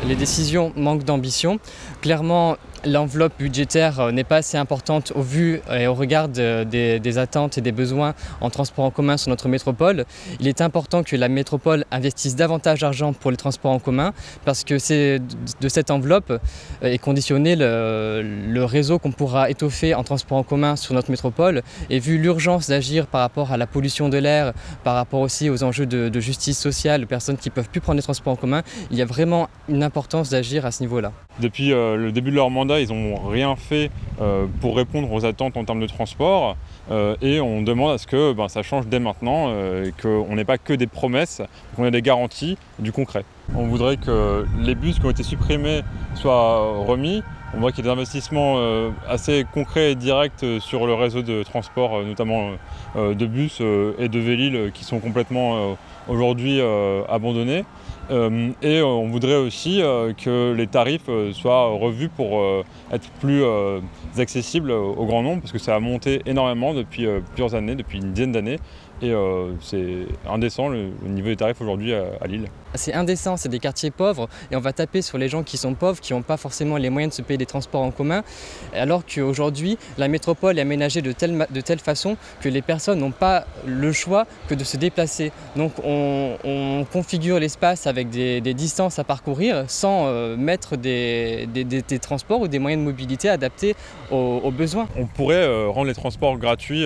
Les décisions manquent d'ambition. Clairement, l'enveloppe budgétaire n'est pas assez importante au vu et au regard des attentes et des besoins en transport en commun sur notre métropole. Il est important que la métropole investisse davantage d'argent pour les transports en commun parce que c'est de cette enveloppe est conditionné le réseau qu'on pourra étoffer en transport en commun sur notre métropole. Et vu l'urgence d'agir par rapport à la pollution de l'air, par rapport aussi aux enjeux de justice sociale, aux personnes qui ne peuvent plus prendre les transports en commun, il y a vraiment une importance d'agir à ce niveau-là. Depuis le début de leur mandat, ils n'ont rien fait pour répondre aux attentes en termes de transport et on demande à ce que ça change dès maintenant, qu'on n'ait pas que des promesses, qu'on ait des garanties, du concret. On voudrait que les bus qui ont été supprimés soient remis. On voit qu'il y a des investissements assez concrets et directs sur le réseau de transport, notamment de bus et de Vélil qui sont complètement aujourd'hui abandonnés. Et on voudrait aussi que les tarifs soient revus pour être plus accessibles au grand nombre parce que ça a monté énormément depuis plusieurs années, depuis une dizaine d'années et c'est indécent le niveau des tarifs aujourd'hui à Lille. C'est indécent, c'est des quartiers pauvres et on va taper sur les gens qui sont pauvres, qui n'ont pas forcément les moyens de se payer des transports en commun, alors qu'aujourd'hui la métropole est aménagée de telle façon que les personnes n'ont pas le choix que de se déplacer. Donc on configure l'espace avec des distances à parcourir sans mettre des transports ou des moyens de mobilité adaptés aux besoins. On pourrait rendre les transports gratuits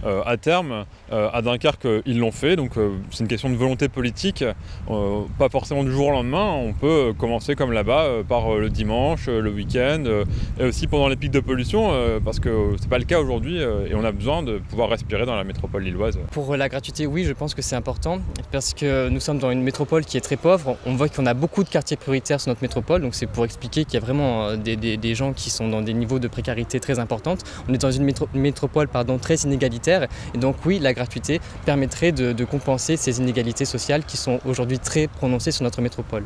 à terme. À Dunkerque, ils l'ont fait, donc c'est une question de volonté politique. Pas forcément du jour au lendemain, on peut commencer comme là-bas par le dimanche, le week-end et aussi pendant les pics de pollution parce que c'est pas le cas aujourd'hui et on a besoin de pouvoir respirer dans la métropole lilloise. Pour la gratuité, oui, je pense que c'est important parce que nous sommes dans une métropole qui est très pauvre. On voit qu'on a beaucoup de quartiers prioritaires sur notre métropole, donc c'est pour expliquer qu'il y a vraiment des gens qui sont dans des niveaux de précarité très importantes. On est dans une métropole très inégalitaire et donc oui, la gratuité permettrait de compenser ces inégalités sociales qui sont aujourd'hui très prononcées sur notre métropole.